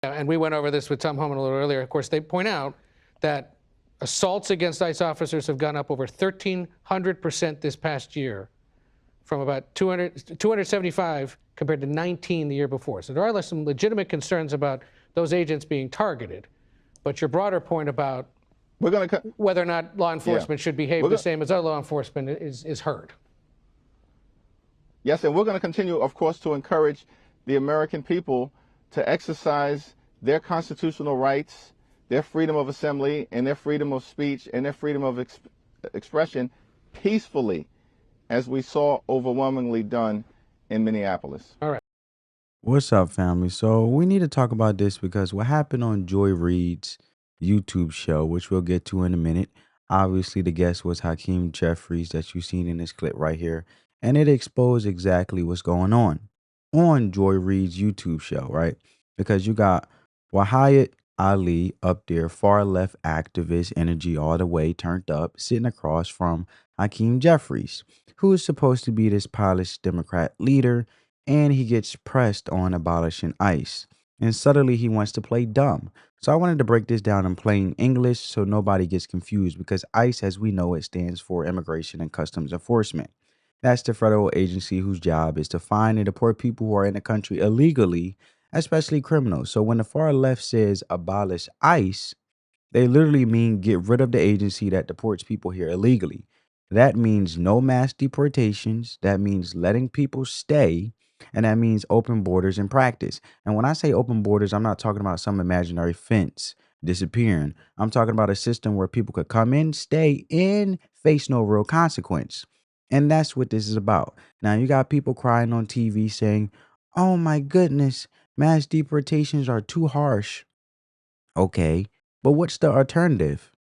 And we went over this with Tom Homan a little earlier. Of course, they point out that assaults against ICE officers have gone up over 1,300% this past year, from about 275 compared to 19 the year before. So there are some legitimate concerns about those agents being targeted. But your broader point about whether or not law enforcement should behave the same as other law enforcement is heard. Yes, and we're going to continue, of course, to encourage the American people to exercise their constitutional rights, their freedom of assembly, and their freedom of speech, and their freedom of expression peacefully, as we saw overwhelmingly done in Minneapolis. All right. What's up, family? So we need to talk about this because what happened on Joy Reid's YouTube show, which we'll get to in a minute. Obviously, the guest was Hakeem Jeffries that you've seen in this clip right here. And it exposed exactly what's going on Joy Reid's YouTube show, right? Because you got Wahayat Ali up there, far left activist, energy all the way turned up, sitting across from Hakeem Jeffries, who is supposed to be this polished Democrat leader, and he gets pressed on abolishing ICE. And suddenly he wants to play dumb. So I wanted to break this down in plain English so nobody gets confused, because ICE, as we know it, stands for Immigration and Customs Enforcement. That's the federal agency whose job is to find and deport people who are in the country illegally, especially criminals. So when the far left says abolish ICE, they literally mean get rid of the agency that deports people here illegally. That means no mass deportations. That means letting people stay. And that means open borders in practice. And when I say open borders, I'm not talking about some imaginary fence disappearing. I'm talking about a system where people could come in, stay in, face no real consequence. And that's what this is about. Now, you got people crying on TV saying, oh my goodness, mass deportations are too harsh. Okay, but what's the alternative?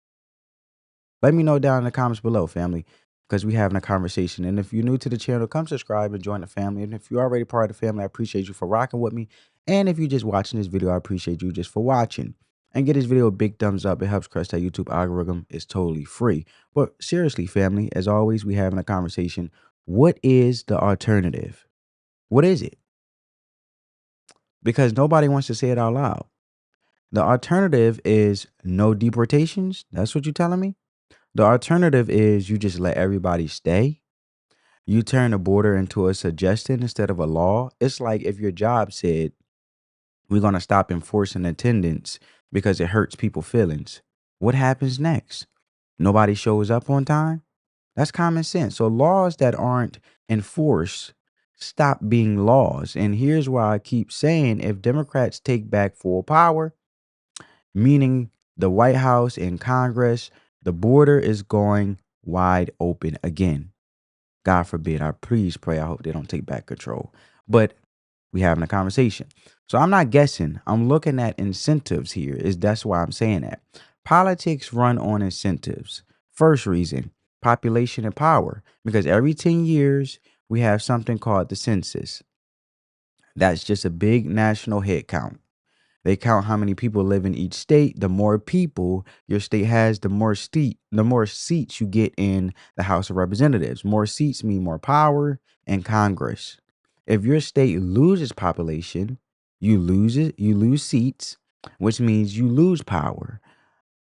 Let me know down in the comments below, family, because we're having a conversation. And if you're new to the channel, come subscribe and join the family. And if you're already part of the family, I appreciate you for rocking with me. And if you're just watching this video, I appreciate you just for watching. And get this video a big thumbs up. It helps crush that YouTube algorithm. It's totally free. But seriously, family, as always, we're having a conversation. What is the alternative? What is it? Because nobody wants to say it out loud. The alternative is no deportations. That's what you're telling me? The alternative is you just let everybody stay. You turn the border into a suggestion instead of a law. It's like if your job said, we're going to stop enforcing attendance because it hurts people's feelings. What happens next? Nobody shows up on time? That's common sense. So laws that aren't enforced stop being laws. And here's why I keep saying, if Democrats take back full power, meaning the White House and Congress, the border is going wide open again. God forbid. I please pray. I hope they don't take back control. But we having a conversation. So I'm not guessing. I'm looking at incentives here. That's why I'm saying that. Politics run on incentives. First reason, population and power. Because every 10 years, we have something called the census. That's just a big national head count. They count how many people live in each state. The more people your state has, the more seats you get in the House of Representatives. More seats mean more power in Congress. If your state loses population, you lose seats, which means you lose power.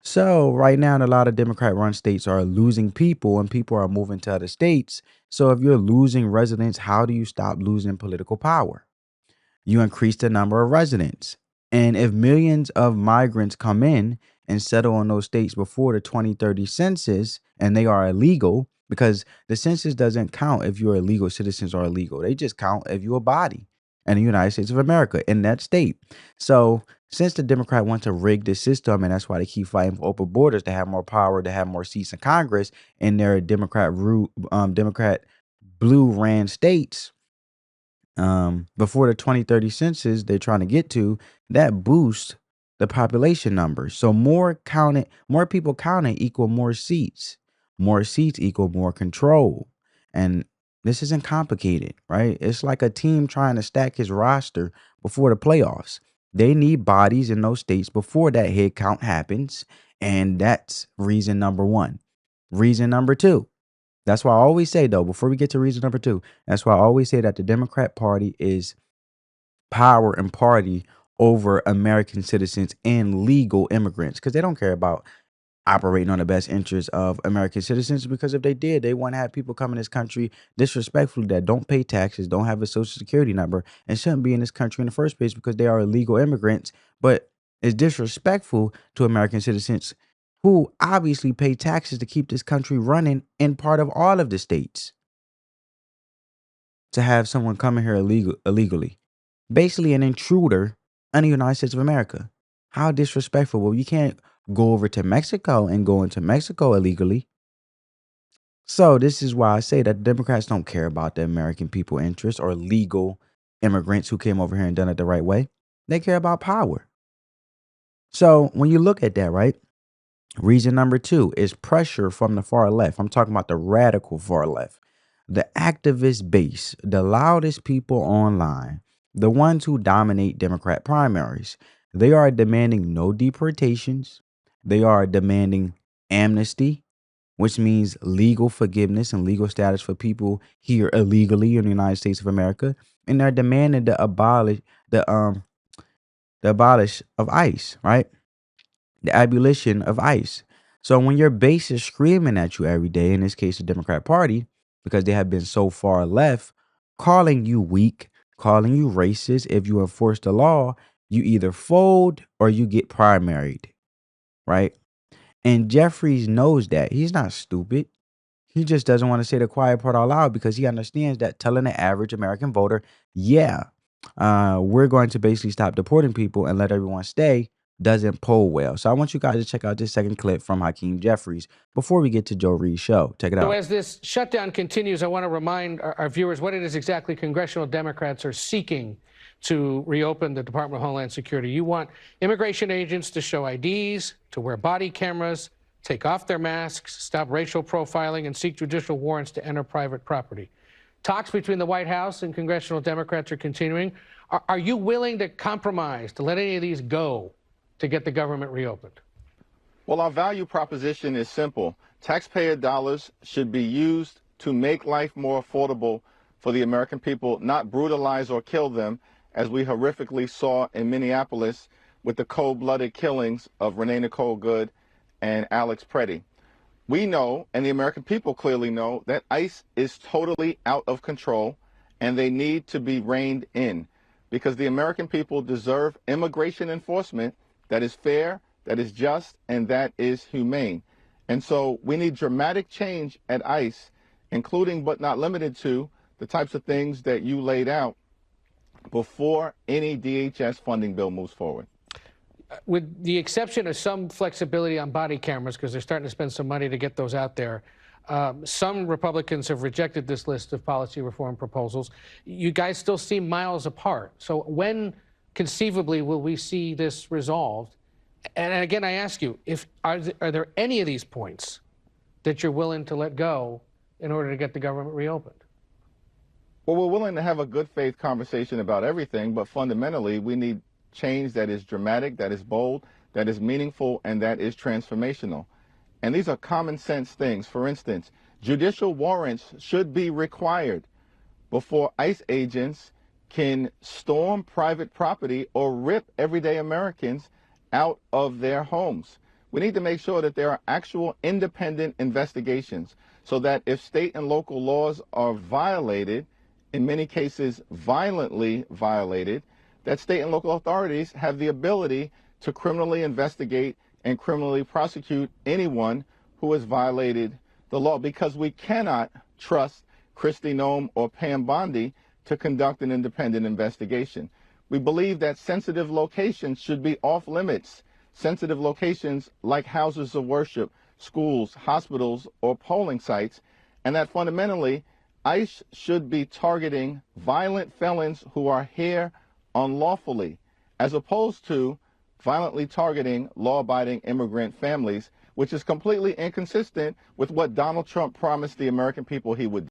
So right now, a lot of Democrat-run states are losing people and people are moving to other states. So if you're losing residents, how do you stop losing political power? You increase the number of residents. And if millions of migrants come in and settle in those states before the 2030 census and they are illegal, because the census doesn't count if you're illegal citizens are illegal. They just count if you're a body in the United States of America in that state. So since the Democrat want to rig the system, and that's why they keep fighting for open borders, to have more power, to have more seats in Congress in their Democrat blue ran states, before the 2030 census they're trying to get to, that boosts the population numbers. So more people counted equal more seats equal more control. And this isn't complicated, right? It's like a team trying to stack his roster before the playoffs. They need bodies in those states before that head count happens. And that's reason number one. Reason number two, that's why I always say, though, before we get to reason number two, that's why I always say that the Democrat Party is power and party over American citizens and legal immigrants because they don't care about operating on the best interests of American citizens, because if they did, they want to have people come in this country disrespectfully that don't pay taxes, don't have a social security number, and shouldn't be in this country in the first place because they are illegal immigrants. But it's disrespectful to American citizens who obviously pay taxes to keep this country running in part of all of the states, to have someone come in here illegally. Basically an intruder in the United States of America. How disrespectful. Well, you can't go over to Mexico and go into Mexico illegally. So this is why I say that Democrats don't care about the American people interest or legal immigrants who came over here and done it the right way. They care about power. So when you look at that, right? Reason number 2 is pressure from the far left. I'm talking about the radical far left, the activist base, the loudest people online, the ones who dominate Democrat primaries. They are demanding no deportations. They are demanding amnesty, which means legal forgiveness and legal status for people here illegally in the United States of America. And they're demanding the abolish of ICE, right? The abolition of ICE. So when your base is screaming at you every day, in this case, the Democrat Party, because they have been so far left, calling you weak, calling you racist, if you enforce the law, you either fold or you get primaried, right? And Jeffries knows that. He's not stupid. He just doesn't want to say the quiet part out loud because he understands that telling the average American voter, yeah, we're going to basically stop deporting people and let everyone stay, doesn't poll well. So I want you guys to check out this second clip from Hakeem Jeffries before we get to Joe Reed's show. Check it So out. as this shutdown continues, I want to remind our viewers what it is exactly congressional Democrats are seeking to reopen the Department of Homeland Security. You want immigration agents to show IDs, to wear body cameras, take off their masks, stop racial profiling, and seek judicial warrants to enter private property. Talks between the White House and congressional Democrats are continuing. Are you willing to compromise, to let any of these go to get the government reopened? Well, our value proposition is simple. Taxpayer dollars should be used to make life more affordable for the American people, not brutalize or kill them, as we horrifically saw in Minneapolis with the cold-blooded killings of Renee Nicole Good and Alex Preddy. We know, and the American people clearly know, that ICE is totally out of control and they need to be reined in, because the American people deserve immigration enforcement that is fair, that is just, and that is humane. And so we need dramatic change at ICE, including but not limited to the types of things that you laid out before any DHS funding bill moves forward. With the exception of some flexibility on body cameras, because they're starting to spend some money to get those out there, some Republicans have rejected this list of policy reform proposals. You guys still seem miles apart. So when conceivably will we see this resolved? And again, I ask you, are there any of these points that you're willing to let go in order to get the government reopened? Well, we're willing to have a good faith conversation about everything, but fundamentally we need change that is dramatic, that is bold, that is meaningful, and that is transformational. And these are common sense things. For instance, judicial warrants should be required before ICE agents can storm private property or rip everyday Americans out of their homes. We need to make sure that there are actual independent investigations so that if state and local laws are violated, in many cases violently violated, that state and local authorities have the ability to criminally investigate and criminally prosecute anyone who has violated the law, because we cannot trust Kristi Noem or Pam Bondi to conduct an independent investigation. We believe that sensitive locations should be off limits. Sensitive locations like houses of worship, schools, hospitals, or polling sites, and that fundamentally ICE should be targeting violent felons who are here unlawfully, as opposed to violently targeting law-abiding immigrant families, which is completely inconsistent with what Donald Trump promised the American people he would do.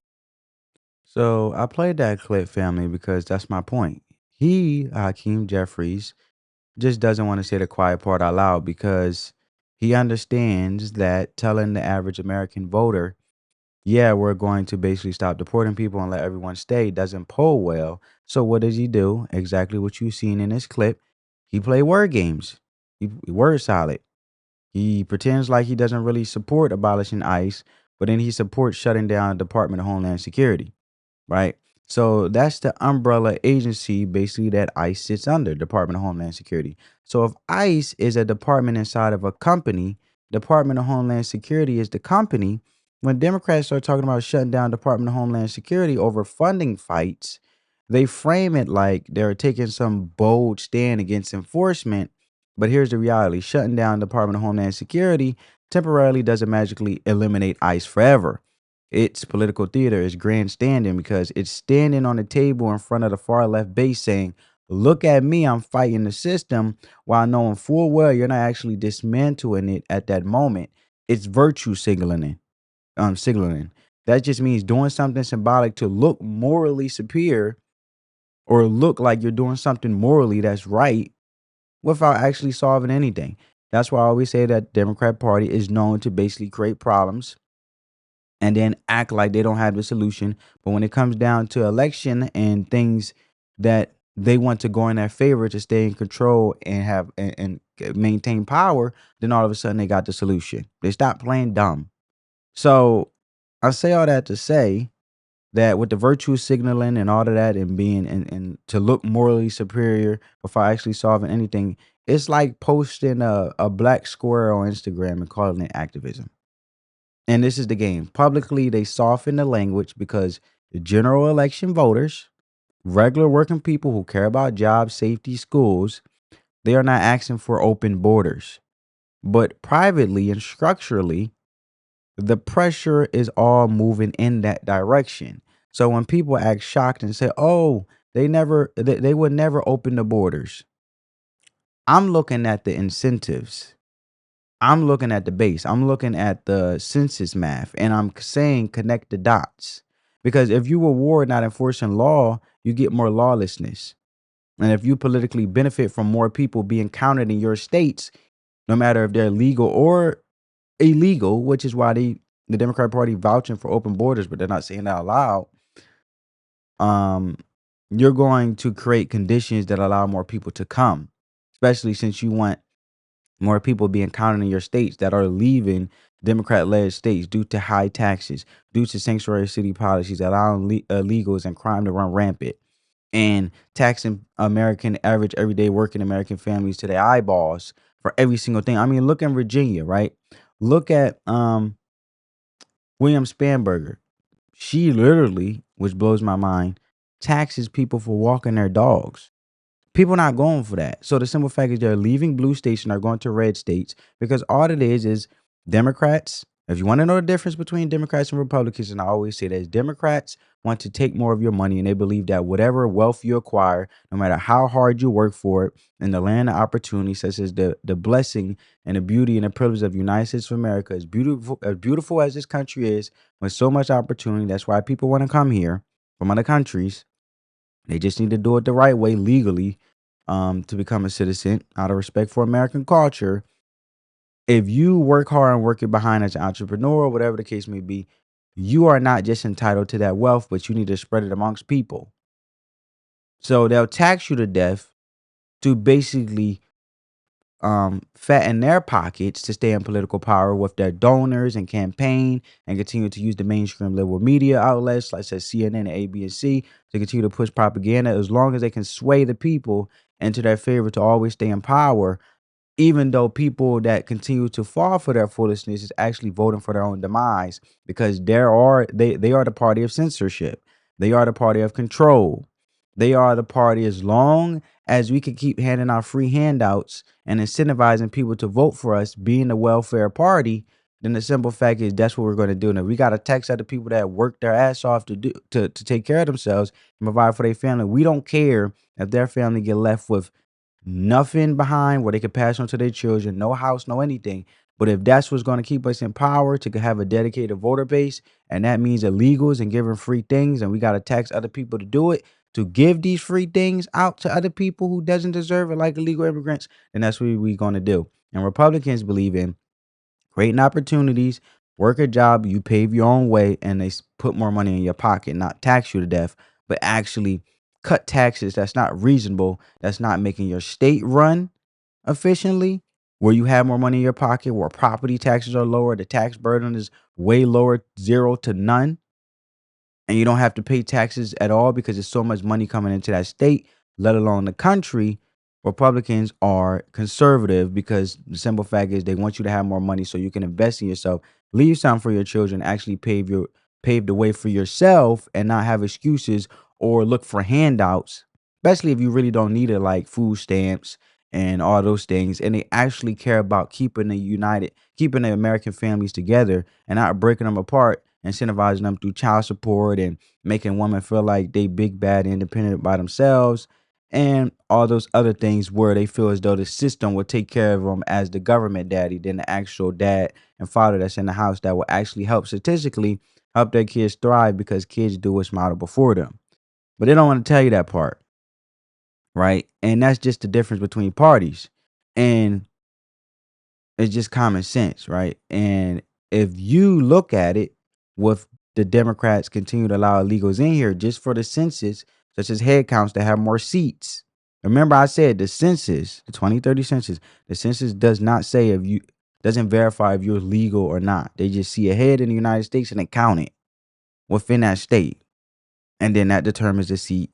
So I played that clip, family, because that's my point. He, Hakeem Jeffries, just doesn't want to say the quiet part out loud because he understands that telling the average American voter, yeah, we're going to basically stop deporting people and let everyone stay, doesn't poll well. So what does he do? Exactly what you've seen in this clip. He play word games. He word salad. He pretends like he doesn't really support abolishing ICE, but then he supports shutting down the Department of Homeland Security, right? So that's the umbrella agency basically that ICE sits under, Department of Homeland Security. So if ICE is a department inside of a company, Department of Homeland Security is the company. When Democrats start talking about shutting down Department of Homeland Security over funding fights, they frame it like they're taking some bold stand against enforcement. But here's the reality: shutting down Department of Homeland Security temporarily doesn't magically eliminate ICE forever. It's political theater, it's grandstanding because it's standing on the table in front of the far left base saying, look at me, I'm fighting the system, while knowing full well you're not actually dismantling it at that moment. It's virtue signaling. That just means doing something symbolic to look morally superior or look like you're doing something morally that's right without actually solving anything. That's why I always say that Democrat Party is known to basically create problems and then act like they don't have the solution. But when it comes down to election and things that they want to go in their favor to stay in control and have and maintain power, then all of a sudden they got the solution. They stop playing dumb. So I say all that to say that with the virtue signaling and all of that and being and to look morally superior before actually solving anything, it's like posting a black square on Instagram and calling it activism. And this is the game. Publicly, they soften the language because the general election voters, regular working people who care about jobs, safety, schools, they are not asking for open borders. But privately and structurally, the pressure is all moving in that direction. So when people act shocked and say, "Oh, they would never open the borders," I'm looking at the incentives. I'm looking at the base. I'm looking at the census math, and I'm saying connect the dots. Because if you reward not enforcing law, you get more lawlessness. And if you politically benefit from more people being counted in your states, no matter if they're legal or illegal, which is why the Democratic Party vouching for open borders, but they're not saying that out loud. Um, you're going to create conditions that allow more people to come, especially since you want more people being counted in your states that are leaving Democrat-led states due to high taxes, due to sanctuary city policies allowing illegals and crime to run rampant, and taxing American average everyday working American families to their eyeballs for every single thing. I mean, look in Virginia, right? Look at William Spanberger. She literally, which blows my mind, taxes people for walking their dogs. People not going for that. So the simple fact is they're leaving blue states and are going to red states because all it is Democrats. If you want to know the difference between Democrats and Republicans, and I always say that Democrats want to take more of your money and they believe that whatever wealth you acquire, no matter how hard you work for it, in the land of opportunity, such as the blessing and the beauty and the privilege of the United States of America, as beautiful as this country is, with so much opportunity. That's why people want to come here from other countries. They just need to do it the right way legally to become a citizen out of respect for American culture. If you work hard and work it behind as an entrepreneur, whatever the case may be, you are not just entitled to that wealth, but you need to spread it amongst people. So they'll tax you to death to basically fatten their pockets to stay in political power with their donors and campaign and continue to use the mainstream liberal media outlets like says CNN and ABC to continue to push propaganda as long as they can sway the people into their favor to always stay in power, even though people that continue to fall for their foolishness is actually voting for their own demise because they are the party of censorship. They are the party of control. They are the party as long as we can keep handing out free handouts and incentivizing people to vote for us, being the welfare party, then the simple fact is that's what we're going to do. Now we got to tax other people that work their ass off to take care of themselves and provide for their family. We don't care if their family get left with nothing behind where they could pass on to their children, no house, no anything. But if that's what's going to keep us in power to have a dedicated voter base, and that means illegals and giving free things, and we got to tax other people to do it, to give these free things out to other people who doesn't deserve it, like illegal immigrants, then that's what we're going to do. And Republicans believe in creating opportunities, work a job, you pave your own way, and they put more money in your pocket, not tax you to death, but actually cut taxes that's not reasonable, that's not making your state run efficiently, where you have more money in your pocket, where property taxes are lower, the tax burden is way lower, 0 to none, and you don't have to pay taxes at all because there's so much money coming into that state, let alone the country. Republicans are conservative because the simple fact is they want you to have more money so you can invest in yourself, leave something for your children, actually pave the way for yourself and not have excuses or look for handouts, especially if you really don't need it, like food stamps and all those things. And they actually care about keeping the American families together and not breaking them apart, incentivizing them through child support and making women feel like they big, bad, independent by themselves and all those other things where they feel as though the system will take care of them as the government daddy than the actual dad and father that's in the house that will actually help statistically help their kids thrive because kids do what's modeled before them. But they don't want to tell you that part, right? And that's just the difference between parties. And it's just common sense, right? And if you look at it with the Democrats continue to allow illegals in here just for the census, such as head counts to have more seats. Remember, I said the census, the 2030 census, the census does not say if you doesn't verify if you're legal or not. They just see a head in the United States and they count it within that state. And then that determines the seat.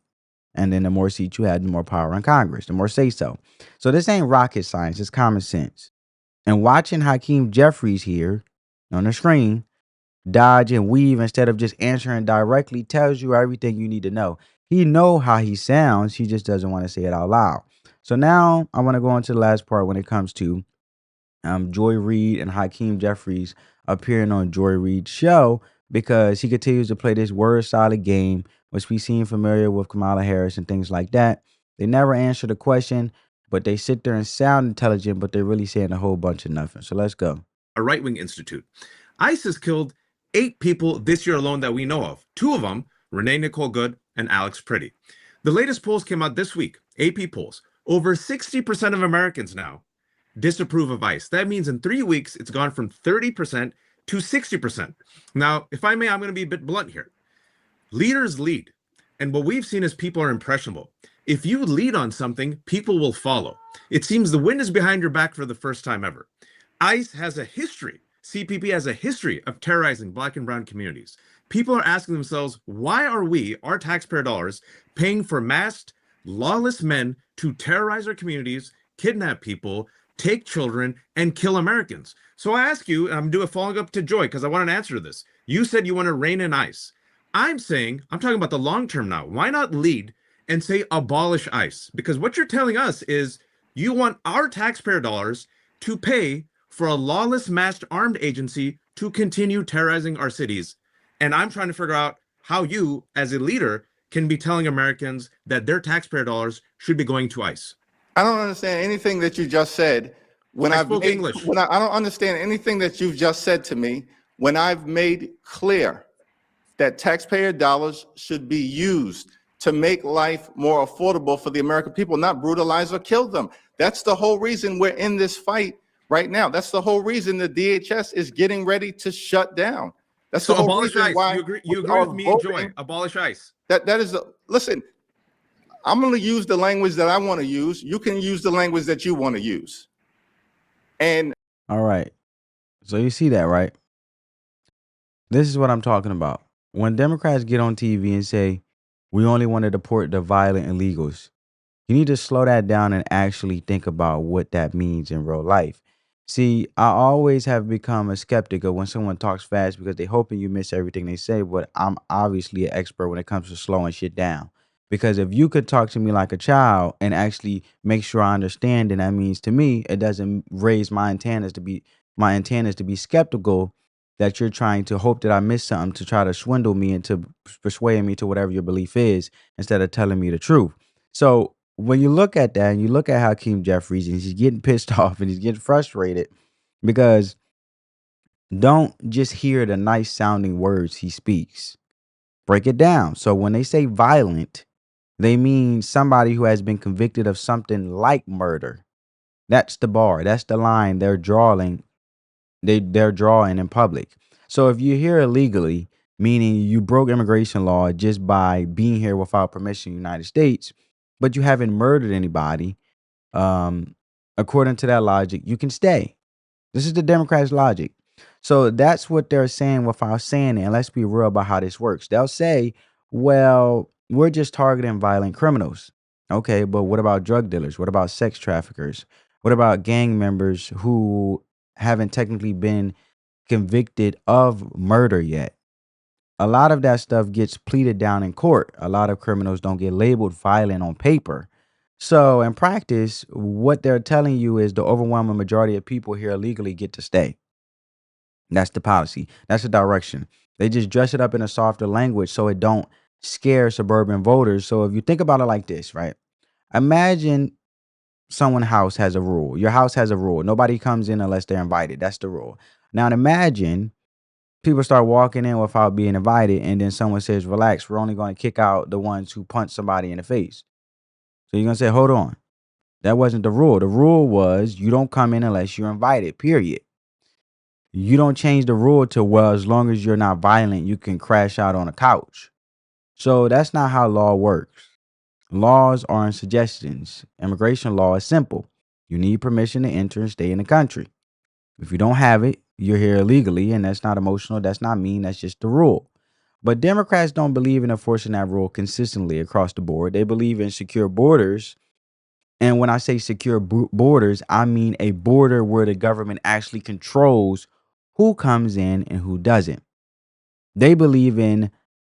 And then the more seats you have, the more power in Congress, the more say so. So this ain't rocket science, it's common sense. And watching Hakeem Jeffries here on the screen dodge and weave instead of just answering directly tells you everything you need to know. He know how he sounds, he just doesn't want to say it out loud. So now I want to go on to the last part when it comes to Joy Reid and Hakeem Jeffries appearing on Joy Reid's show because he continues to play this word solid game, which we seen familiar with Kamala Harris and things like that. They never answer the question, but they sit there and sound intelligent, but they're really saying a whole bunch of nothing. So let's go. A right-wing institute. ICE has killed 8 people this year alone that we know of. 2 of them, Renee Nicole Good and Alex Pretty. The latest polls came out this week, AP polls. Over 60% of Americans now disapprove of ICE. That means in 3 weeks, it's gone from 30% to 60%. Now, if I may, I'm going to be a bit blunt here. Leaders lead. And what we've seen is people are impressionable. If you lead on something, people will follow. It seems the wind is behind your back for the first time ever. ICE has a history, CPP has a history of terrorizing Black and brown communities. People are asking themselves, why are we, our taxpayer dollars, paying for masked, lawless men to terrorize our communities, kidnap people, take children, and kill Americans? So I ask you, and I'm doing a following up to Joy, because I want an answer to this. You said you want to rein in ICE. I'm talking about the long term now. Why not lead and say abolish ICE? Because what you're telling us is you want our taxpayer dollars to pay for a lawless masked armed agency to continue terrorizing our cities. And I'm trying to figure out how you, as a leader, can be telling Americans that their taxpayer dollars should be going to ICE. I don't understand anything that you just said. I spoke English. I don't understand anything that you've just said to me when I've made clear that taxpayer dollars should be used to make life more affordable for the American people, not brutalize or kill them. That's the whole reason we're in this fight right now. That's the whole reason the DHS is getting ready to shut down. That's So the whole abolish reason ICE. why You agree with me, Joy? Abolish ICE. Listen, I'm going to use the language that I want to use. You can use the language that you want to use. And All right. So you see that, right? This is what I'm talking about. When Democrats get on TV and say, we only want to deport the violent illegals, you need to slow that down and actually think about what that means in real life. See, I always have become a skeptic of when someone talks fast because they're hoping you miss everything they say, but I'm obviously an expert when it comes to slowing shit down. Because if you could talk to me like a child and actually make sure I understand, then that means to me, it doesn't raise my antennas to be skeptical that you're trying to hope that I miss something to try to swindle me into persuading me to whatever your belief is instead of telling me the truth. So when you look at that and you look at Hakeem Jeffries and he's getting pissed off and he's getting frustrated because don't just hear the nice sounding words he speaks. Break it down. So when they say violent, they mean somebody who has been convicted of something like murder. That's the bar. That's the line they're drawing. They're drawing in public. So if you're here illegally, meaning you broke immigration law just by being here without permission in the United States, but you haven't murdered anybody. According to that logic, you can stay. This is the Democrats' logic. So that's what they're saying without saying it. And let's be real about how this works. They'll say, well, we're just targeting violent criminals. Okay, but what about drug dealers? What about sex traffickers? What about gang members who haven't technically been convicted of murder yet? A lot of that stuff gets pleaded down in court. A lot of criminals don't get labeled violent on paper. So in practice, what they're telling you is the overwhelming majority of people here illegally get to stay. That's the policy. That's the direction. They just dress it up in a softer language so it don't scare suburban voters. So if you think about it like this, right? Imagine someone's house has a rule. Your house has a rule. Nobody comes in unless they're invited. That's the rule. Now imagine people start walking in without being invited, and then someone says, relax, we're only going to kick out the ones who punch somebody in the face. So you're going to say, hold on. That wasn't the rule. The rule was you don't come in unless you're invited, period. You don't change the rule to, well, as long as you're not violent, you can crash out on a couch. So that's not how law works. Laws aren't suggestions. Immigration law is simple. You need permission to enter and stay in the country. If you don't have it, you're here illegally, and that's not emotional. That's not mean. That's just the rule. But Democrats don't believe in enforcing that rule consistently across the board. They believe in secure borders. And when I say secure borders, I mean a border where the government actually controls who comes in and who doesn't. They believe in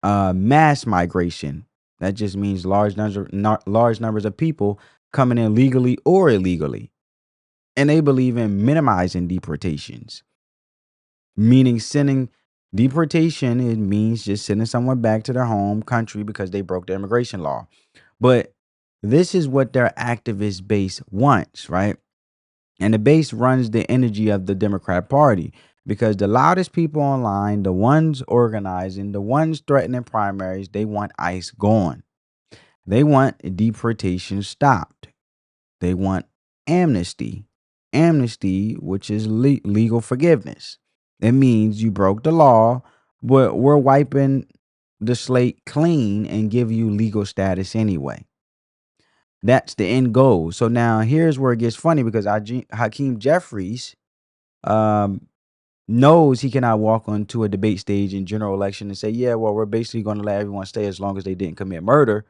mass migration. That just means large numbers of people coming in legally or illegally. And they believe in minimizing deportations, meaning sending deportation. It means just sending someone back to their home country because they broke the immigration law. But this is what their activist base wants, right? And the base runs the energy of the Democrat Party because the loudest people online, the ones organizing, the ones threatening primaries, they want ICE gone. They want deportation stopped. They want amnesty. Amnesty, which is legal forgiveness. It means you broke the law, but we're wiping the slate clean and give you legal status anyway. That's the end goal. So now here's where it gets funny because Hakeem Jeffries knows he cannot walk onto a debate stage in general election and say, yeah, well, we're basically going to let everyone stay as long as they didn't commit murder.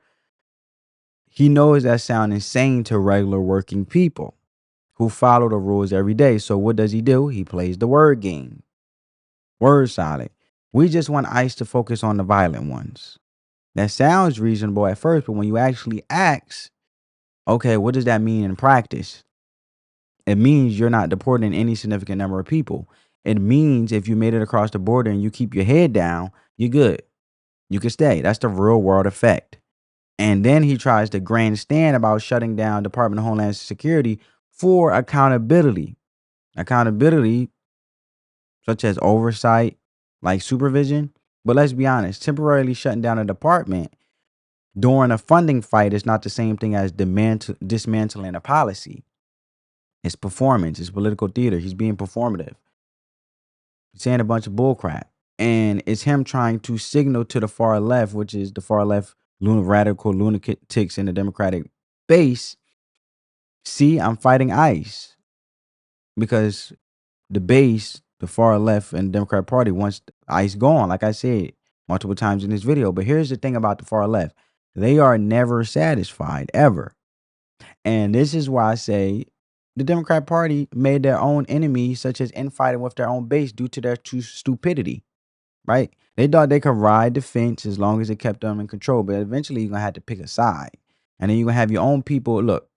He knows that sounds insane to regular working people who follow the rules every day. So what does he do? He plays the word game. Word salad. We just want ICE to focus on the violent ones. That sounds reasonable at first, but when you actually ask, okay, what does that mean in practice? It means you're not deporting any significant number of people. It means if you made it across the border and you keep your head down, you're good. You can stay. That's the real world effect. And then he tries to grandstand about shutting down Department of Homeland Security for accountability. Accountability, such as oversight, like supervision. But let's be honest, temporarily shutting down a department during a funding fight is not the same thing as dismantling a policy. It's performance. It's political theater. He's being performative. He's saying a bunch of bullcrap. And it's him trying to signal to the far left, which is the far left radical lunatics in the Democratic base. See, I'm fighting ICE. Because the base, the far left and Democrat Party wants ICE gone, like I said multiple times in this video. But here's the thing about the far left. They are never satisfied, ever. And this is why I say the Democrat Party made their own enemies, such as infighting with their own base due to their true stupidity, right? They thought they could ride the fence as long as it kept them in control. But eventually you're going to have to pick a side. And then you're going to have your own people. Look,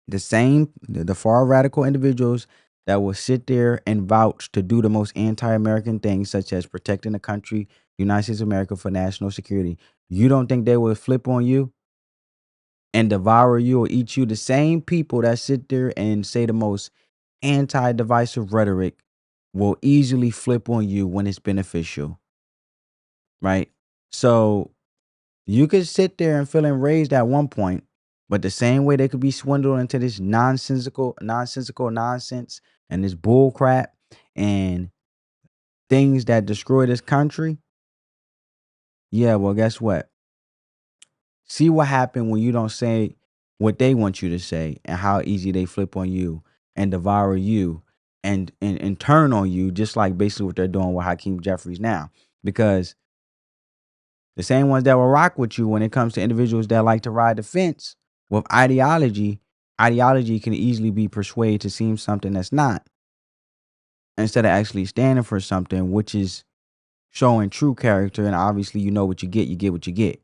the far radical individuals that will sit there and vouch to do the most anti-American things, such as protecting the country, the United States of America, for national security. You don't think they will flip on you and devour you or eat you? The same people that sit there and say the most anti-divisive rhetoric will easily flip on you when it's beneficial, right? So you could sit there and feel enraged at one point, but the same way they could be swindled into this nonsensical nonsense and this bull crap and things that destroy this country, Yeah, well, guess what? See what happened when you don't say what they want you to say and how easy they flip on you and devour you and turn on you, just like basically what they're doing with Hakeem Jeffries now. Because the same ones that will rock with you when it comes to individuals that like to ride the fence with ideology can easily be persuaded to seem something that's not, instead of actually standing for something, which is showing true character. And obviously, you know what you get what you get,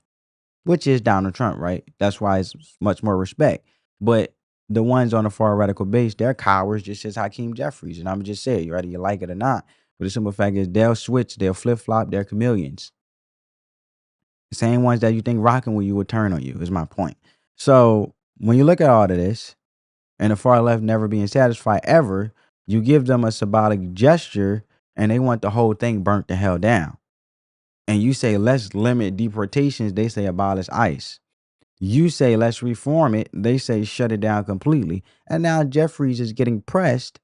which is Donald Trump, right? That's why it's much more respect. But the ones on the far radical base, they're cowards, just as Hakeem Jeffries. And I'm just saying, whether you like it or not. But the simple fact is, they'll switch, they'll flip flop, they're chameleons. The same ones that you think rocking with you will turn on you, is my point. So when you look at all of this, and the far left never being satisfied ever, you give them a symbolic gesture and they want the whole thing burnt the hell down. And you say, let's limit deportations, they say abolish ICE. You say, let's reform it, they say shut it down completely. And now Jeffries is getting pressed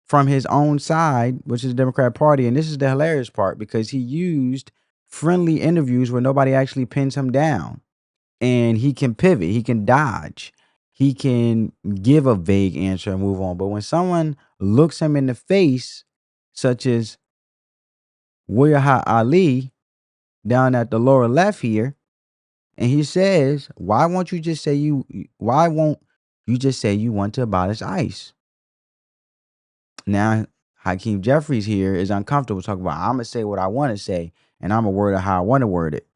from his own side, which is the Democrat Party. And this is the hilarious part, because he used friendly interviews where nobody actually pins him down. And he can pivot, he can dodge, he can give a vague answer and move on. But when someone looks him in the face, such as Wayaha Ali down at the lower left here, and he says, why won't you just say you want to abolish ICE? Now, Hakeem Jeffries here is uncomfortable talking about, I'm going to say what I want to say, and I'm going to word it how I want to word it.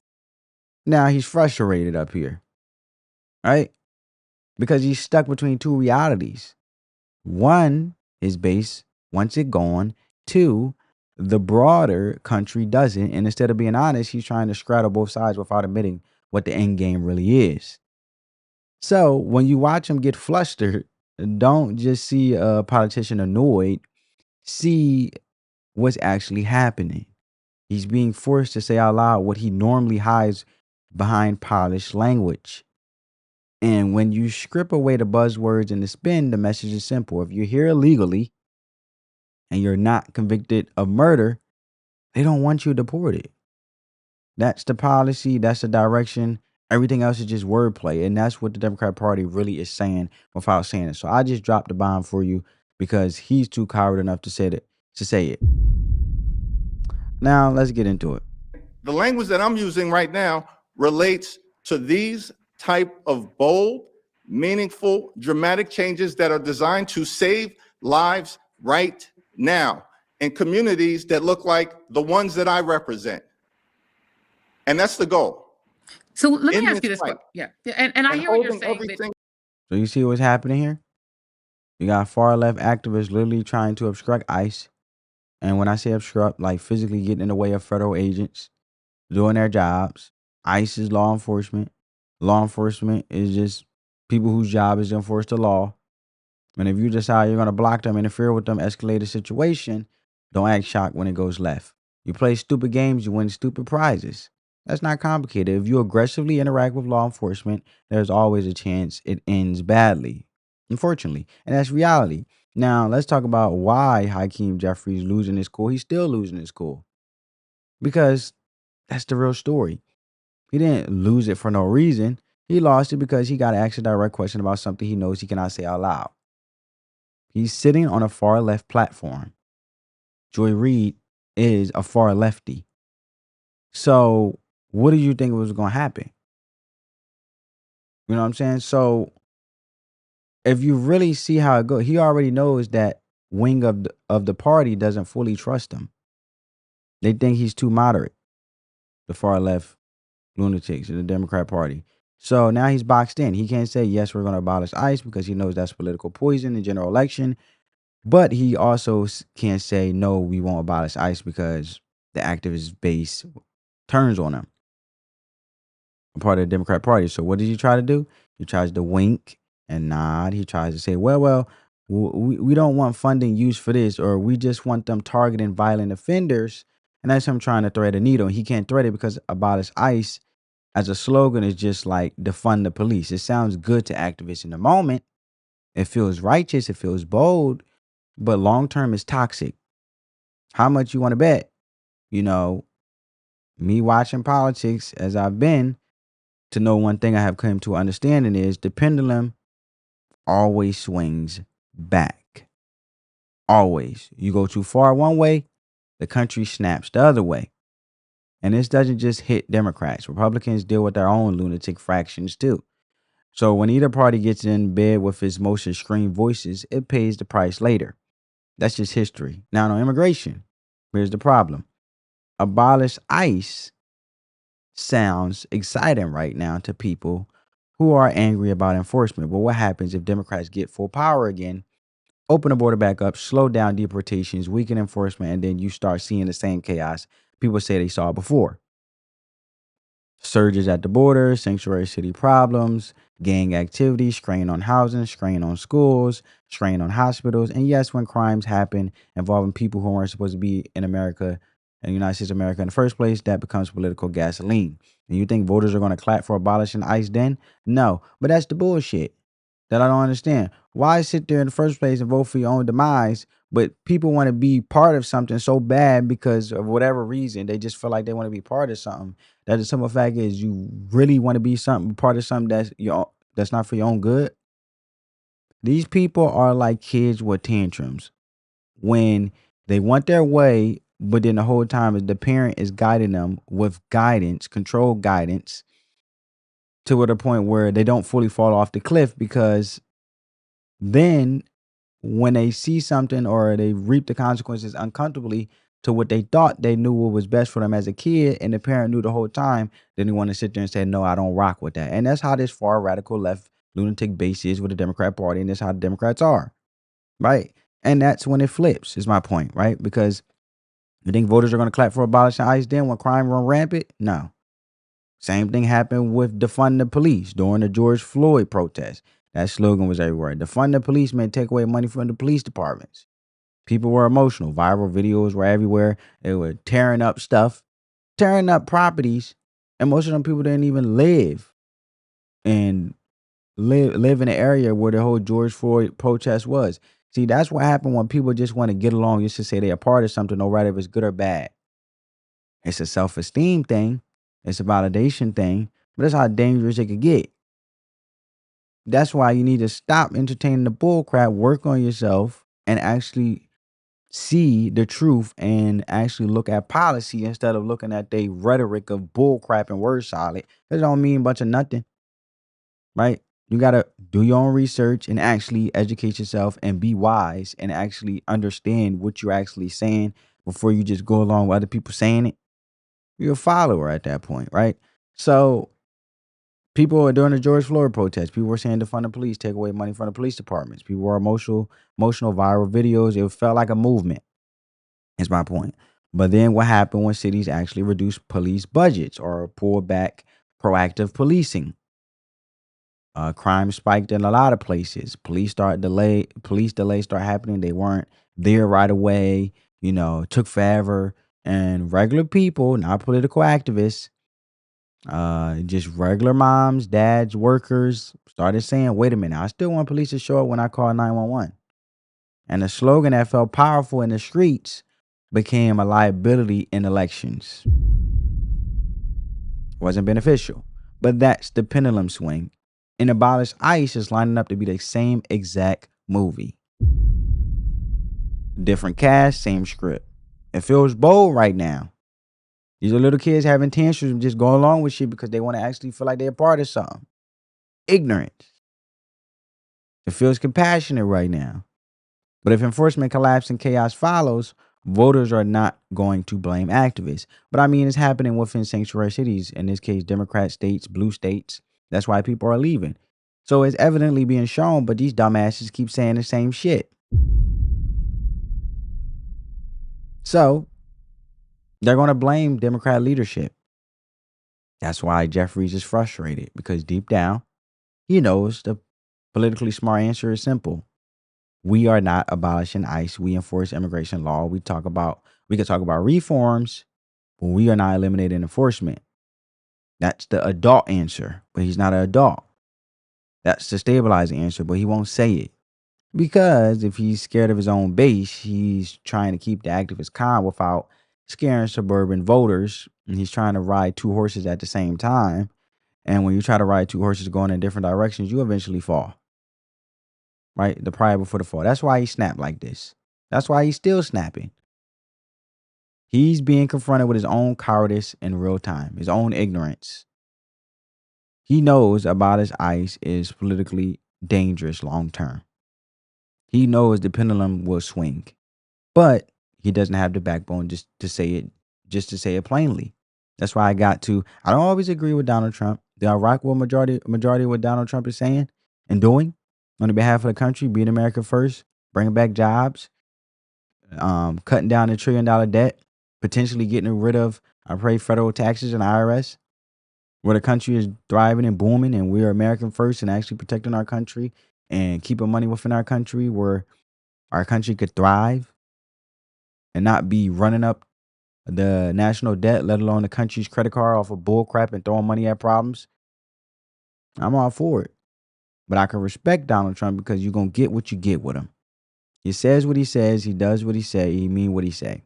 Now, he's frustrated up here, right? Because he's stuck between two realities. One, his base wants it gone. Two, the broader country doesn't. And instead of being honest, he's trying to straddle both sides without admitting what the end game really is. So when you watch him get flustered, don't just see a politician annoyed. See what's actually happening. He's being forced to say out loud what he normally hides behind polished language. And when you strip away the buzzwords and the spin, the message is simple. If you're here illegally and you're not convicted of murder, they don't want you deported. That's the policy. That's the direction. Everything else is just wordplay. And that's what the Democrat Party really is saying without saying it. So I just dropped the bomb for you because he's too coward enough to say it. Now let's get into it. The language that I'm using right now relates to these type of bold, meaningful, dramatic changes that are designed to save lives right now in communities that look like the ones that I represent. And that's the goal. So let me In ask you this this. fight. Yeah. And I hear what you're holding saying. everything. So you see what's happening here? You got far left activists literally trying to obstruct ICE. And when I say obstruct, like physically getting in the way of federal agents doing their jobs. ICE is law enforcement. Law enforcement is just people whose job is to enforce the law. And if you decide you're going to block them, interfere with them, escalate the situation, don't act shocked when it goes left. You play stupid games, you win stupid prizes. That's not complicated. If you aggressively interact with law enforcement, there's always a chance it ends badly, unfortunately. And that's reality. Now, let's talk about why Hakeem Jeffries losing his cool. He's still losing his cool. Because that's the real story. He didn't lose it for no reason. He lost it because he got asked a direct question about something he knows he cannot say out loud. He's sitting on a far left platform. Joy Reid is a far lefty. So what do you think was going to happen? You know what I'm saying? So if you really see how it goes, he already knows that wing of the party doesn't fully trust him. They think he's too moderate, the far left lunatics in the Democrat Party. So now he's boxed in. He can't say, yes, we're going to abolish ICE because he knows that's political poison in the general election. But he also can't say, no, we won't abolish ICE because the activist base turns on him, a part of the Democrat Party. So what did he try to do? He tries to wink and nod. He tries to say, well, we don't want funding used for this, or we just want them targeting violent offenders. And that's him trying to thread a needle. He can't thread it because abolish ICE as a slogan is just like defund the police. It sounds good to activists in the moment. It feels righteous. It feels bold. But long term is toxic. How much you want to bet? You know, Me watching politics as I've been, to know one thing I have come to understanding is the pendulum always swings back. Always. You go too far one way, the country snaps the other way. And this doesn't just hit Democrats. Republicans deal with their own lunatic fractions too. So when either party gets in bed with its most extreme voices, it pays the price later. That's just history. Now on immigration, here's the problem. Abolish ICE sounds exciting right now to people who are angry about enforcement. But what happens if Democrats get full power again, open the border back up, slow down deportations, weaken enforcement, and then you start seeing the same chaos people say they saw before? Surges at the border, sanctuary city problems, gang activity, strain on housing, strain on schools, strain on hospitals. And yes, when crimes happen involving people who weren't supposed to be in America, in the United States of America in the first place, that becomes political gasoline. And you think voters are going to clap for abolishing ICE then? No, but that's the bullshit that I don't understand. Why sit there in the first place and vote for your own demise, but people want to be part of something so bad because of whatever reason, they just feel like they want to be part of something. That the simple fact is you really want to be part of something that's not for your own good. These people are like kids with tantrums when they want their way, but then the whole time is the parent is guiding them with guidance, controlled guidance, to the point where they don't fully fall off the cliff, because then when they see something or they reap the consequences uncomfortably to what they thought they knew what was best for them as a kid, and the parent knew the whole time, then they want to sit there and say, no, I don't rock with that. And that's how this far radical left lunatic base is with the Democrat Party, and that's how the Democrats are, right? And that's when it flips, is my point, right? Because you think voters are going to clap for abolishing ICE then when crime run rampant? No. Same thing happened with defund the police during the George Floyd protest. That slogan was everywhere. Defund the police meant take away money from the police departments. People were emotional. Viral videos were everywhere. They were tearing up stuff, tearing up properties, and most of them people didn't even live live in the area where the whole George Floyd protest was. See, that's what happened when people just want to get along just to say they're a part of something, no matter if it's good or bad. It's a self-esteem thing. It's a validation thing. But that's how dangerous it could get. That's why you need to stop entertaining the bull crap, work on yourself, and actually see the truth and actually look at policy instead of looking at the rhetoric of bull crap and word solid. That don't mean a bunch of nothing, right? You got to do your own research and actually educate yourself and be wise and actually understand what you're actually saying before you just go along with other people saying it. You're a follower at that point, right? So people were during the George Floyd protest. People were saying defund the police, take away money from the police departments. People were emotional viral videos. It felt like a movement. Is my point. But then what happened when cities actually reduced police budgets or pulled back proactive policing? Crime spiked in a lot of places. Police delays start happening. They weren't there right away. Took forever. And regular people, not political activists, just regular moms, dads, workers started saying, wait a minute, I still want police to show up when I call 911. And the slogan that felt powerful in the streets became a liability in elections. Wasn't beneficial. But that's the pendulum swing. And Abolish ICE is lining up to be the same exact movie. Different cast, same script. It feels bold right now. These are little kids having tantrums and just going along with shit because they want to actually feel like they're a part of something. Ignorance. It feels compassionate right now. But if enforcement collapses and chaos follows, voters are not going to blame activists. But I mean, it's happening within sanctuary cities, in this case, Democrat states, blue states. That's why people are leaving. So it's evidently being shown, but these dumbasses keep saying the same shit. So they're going to blame Democrat leadership. That's why Jeffries is frustrated, because deep down, he knows the politically smart answer is simple. We are not abolishing ICE. We enforce immigration law. We can talk about reforms, but we are not eliminating enforcement. That's the adult answer, but he's not an adult. That's the stabilizing answer, but he won't say it. Because if he's scared of his own base, he's trying to keep the activists calm without scaring suburban voters. And he's trying to ride two horses at the same time. And when you try to ride two horses going in different directions, you eventually fall. Right? The pride before the fall. That's why he snapped like this. That's why he's still snapping. He's being confronted with his own cowardice in real time, his own ignorance. He knows Abolish ICE is politically dangerous long term. He knows the pendulum will swing, but he doesn't have the backbone just to say it plainly. That's why I don't always agree with Donald Trump. Do I rock with majority of what Donald Trump is saying and doing on the behalf of the country, being America first, bringing back jobs, cutting down the $1 trillion debt, potentially getting rid of, I pray, federal taxes and IRS, where the country is thriving and booming and we're American first and actually protecting our country and keeping money within our country where our country could thrive and not be running up the national debt, let alone the country's credit card off of bull crap and throwing money at problems. I'm all for it. But I can respect Donald Trump because you're going to get what you get with him. He says what he says. He does what he say. He mean what he say.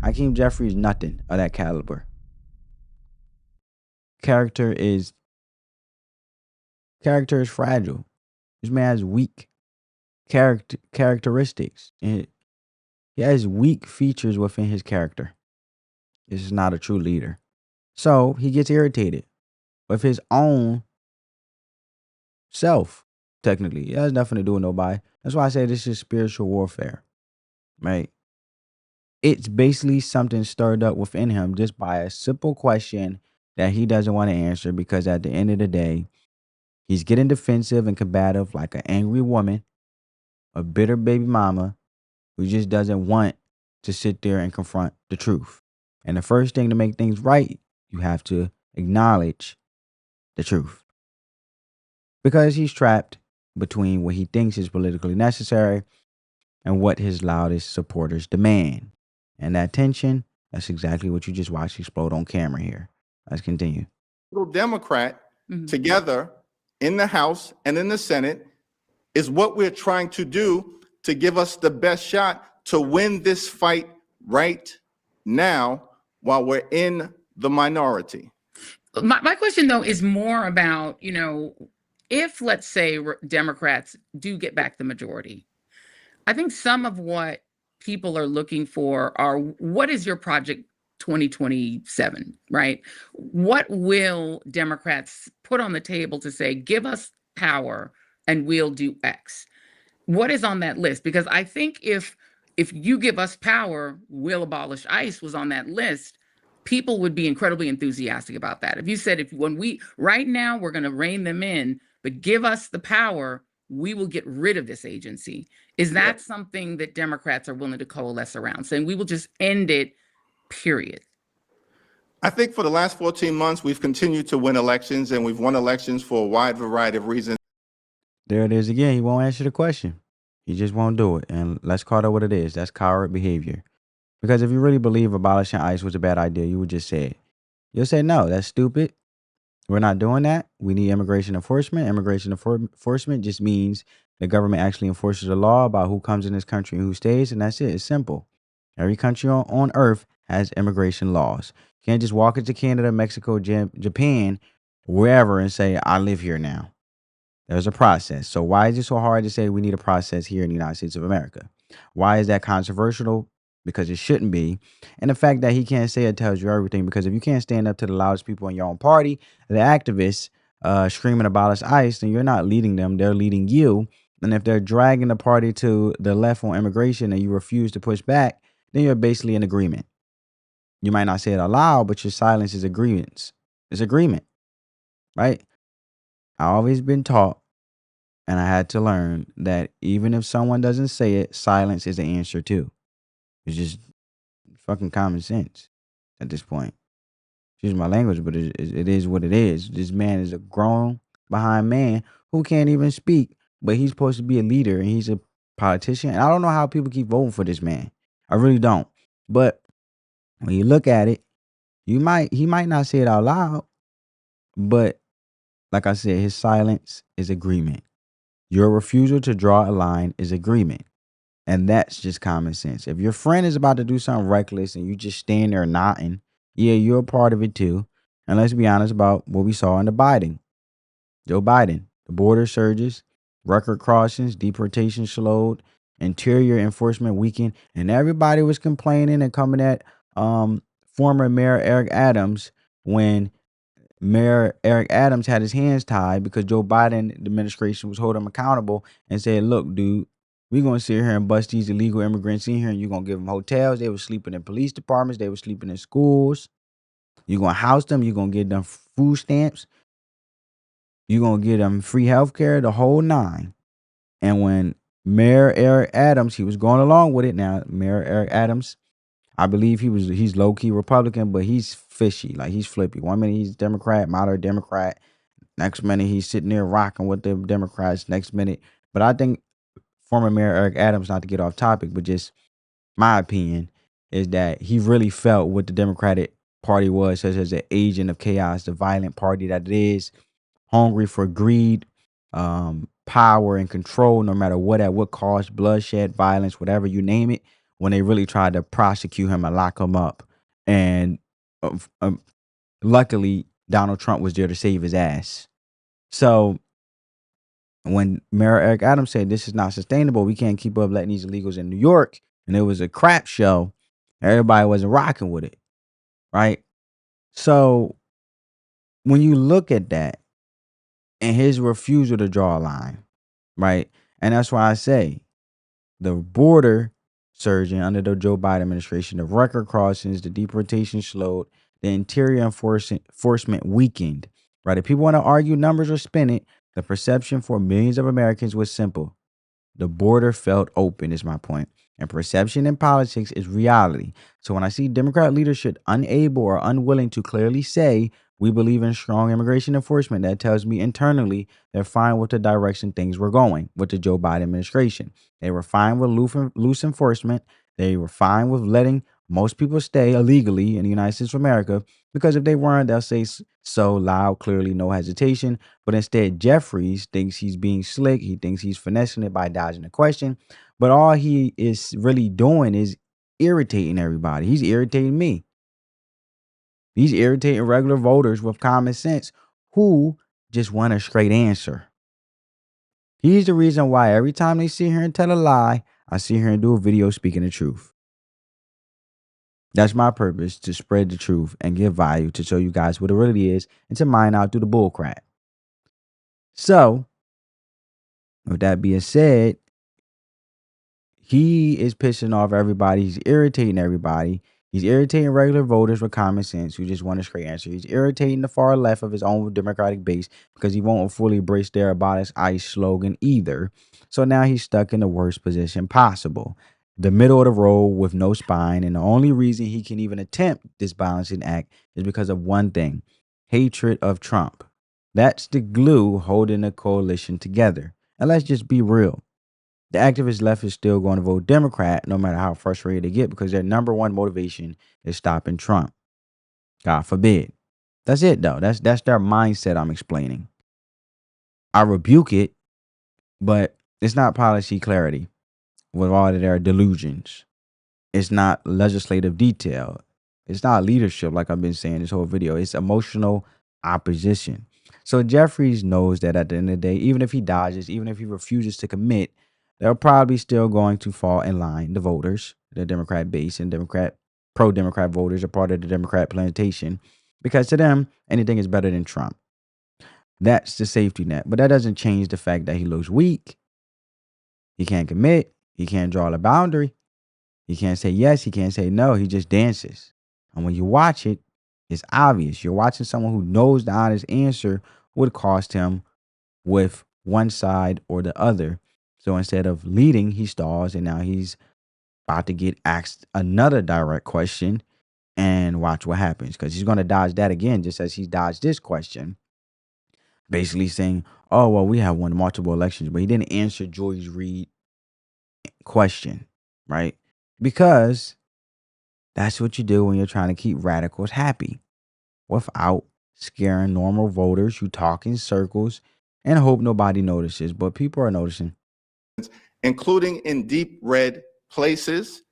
Hakeem Jeffries, nothing of that caliber. Character is fragile. This man has weak characteristics. And he has weak features within his character. This is not a true leader. So he gets irritated with his own self, technically. It has nothing to do with nobody. That's why I say this is spiritual warfare, right? It's basically something stirred up within him just by a simple question that he doesn't want to answer because at the end of the day, he's getting defensive and combative like an angry woman, a bitter baby mama who just doesn't want to sit there and confront the truth. And the first thing to make things right, you have to acknowledge the truth. Because he's trapped between what he thinks is politically necessary and what his loudest supporters demand. And that tension, that's exactly what you just watched explode on camera here. Let's continue. Democrat together in the House and in the Senate is what we're trying to do to give us the best shot to win this fight right now while we're in the minority. My question, though, is more about, if, let's say, Democrats do get back the majority, I think some of what people are looking for are, what is your project 2027, right? What will Democrats put on the table to say, give us power and we'll do X? What is on that list? Because I think if you give us power, we'll abolish ICE was on that list, people would be incredibly enthusiastic about that. If you said, right now we're going to rein them in, but give us the power, we will get rid of this agency. Is that something that Democrats are willing to coalesce around, saying we will just end it, period? I think for the last 14 months, we've continued to win elections, and we've won elections for a wide variety of reasons. There it is again. He won't answer the question. He just won't do it. And let's call it what it is. That's coward behavior. Because if you really believe abolishing ICE was a bad idea, you would just say it. You'll say, no, that's stupid. We're not doing that. We need immigration enforcement. Immigration enforcement just means the government actually enforces the law about who comes in this country and who stays. And that's it. It's simple. Every country on earth has immigration laws. You can't just walk into Canada, Mexico, Japan, wherever and say, I live here now. There's a process. So why is it so hard to say we need a process here in the United States of America? Why is that controversial? Because it shouldn't be. And the fact that he can't say it tells you everything. Because if you can't stand up to the loudest people in your own party, the activists screaming abolish ICE, then you're not leading them. They're leading you. And if they're dragging the party to the left on immigration and you refuse to push back, then you're basically in agreement. You might not say it aloud, but your silence is agreements. It's agreement, right? I've always been taught, and I had to learn that even if someone doesn't say it, silence is the answer too. It's just fucking common sense at this point. Excuse my language, but it is what it is. This man is a grown behind man who can't even speak, but he's supposed to be a leader and he's a politician. And I don't know how people keep voting for this man. I really don't. But when you look at it, he might not say it out loud, but like I said, his silence is agreement. Your refusal to draw a line is agreement. And that's just common sense. If your friend is about to do something reckless and you just stand there nodding, yeah, you're a part of it too. And let's be honest about what we saw in Joe Biden. The border surges, record crossings, deportations slowed, interior enforcement weakened, and everybody was complaining and coming at former Mayor Eric Adams when Mayor Eric Adams had his hands tied because Joe Biden administration was holding him accountable and said, "Look, dude, we're gonna sit here and bust these illegal immigrants in here, and you're gonna give them hotels. They were sleeping in police departments. They were sleeping in schools. You're gonna house them. You're gonna get them food stamps. You're gonna get them free health care, the whole nine." And when Mayor Eric Adams, he was going along with it. Now, Mayor Eric Adams, I believe he's low key Republican, but he's fishy. Like, he's flippy. One minute he's Democrat, moderate Democrat. Next minute he's sitting there rocking with the Democrats. Next minute, but I think former Mayor Eric Adams, not to get off topic, but just my opinion is that he really felt what the Democratic Party was, such as an agent of chaos, the violent party that it is, hungry for greed, power and control, no matter what, at what cost, bloodshed, violence, whatever you name it. When they really tried to prosecute him and lock him up, and luckily Donald Trump was there to save his ass. So when Mayor Eric Adams said this is not sustainable, we can't keep up letting these illegals in New York, and it was a crap show, everybody wasn't rocking with it, right? So when you look at that and his refusal to draw a line, right? And that's why I say the border surging under the Joe Biden administration, the record crossings, the deportation slowed, the interior enforcement weakened, right? If people want to argue numbers or spin it, the perception for millions of Americans was simple. The border felt open, is my point. And perception in politics is reality. So when I see Democrat leadership unable or unwilling to clearly say, we believe in strong immigration enforcement, that tells me internally they're fine with the direction things were going with the Joe Biden administration. They were fine with loose enforcement. They were fine with letting most people stay illegally in the United States of America, because if they weren't, they'll say so loud, clearly, no hesitation. But instead, Jeffries thinks he's being slick. He thinks he's finessing it by dodging the question. But all he is really doing is irritating everybody. He's irritating me. He's irritating regular voters with common sense who just want a straight answer. He's the reason why every time they sit here and tell a lie, I sit here and do a video speaking the truth. That's my purpose, to spread the truth and give value, to show you guys what it really is, and to mine out through the bull crap. So, with that being said, he is pissing off everybody. He's irritating everybody. He's irritating regular voters with common sense who just want a straight answer. He's irritating the far left of his own Democratic base because he won't fully embrace their Abolish ICE slogan either. So now he's stuck in the worst position possible, the middle of the road with no spine. And the only reason he can even attempt this balancing act is because of one thing: hatred of Trump. That's the glue holding the coalition together. And let's just be real. The activist left is still going to vote Democrat no matter how frustrated they get, because their number one motivation is stopping Trump. God forbid. That's it, though. That's their mindset I'm explaining. I rebuke it, but it's not policy clarity with all of their delusions. It's not legislative detail. It's not leadership, like I've been saying this whole video. It's emotional opposition. So Jeffries knows that at the end of the day, even if he dodges, even if he refuses to commit, they're probably still going to fall in line. The voters, the Democrat base and pro-Democrat voters are part of the Democrat plantation, because to them, anything is better than Trump. That's the safety net. But that doesn't change the fact that he looks weak. He can't commit. He can't draw the boundary. He can't say yes. He can't say no. He just dances. And when you watch it, it's obvious. You're watching someone who knows the honest answer would cost him with one side or the other. So instead of leading, he stalls, and now he's about to get asked another direct question, and watch what happens, because he's going to dodge that again, just as he dodged this question. Basically saying, oh, well, we have won multiple elections, but he didn't answer Joyce Reid's question, right? Because that's what you do when you're trying to keep radicals happy without scaring normal voters. You talk in circles and hope nobody notices, but people are noticing. including in deep red places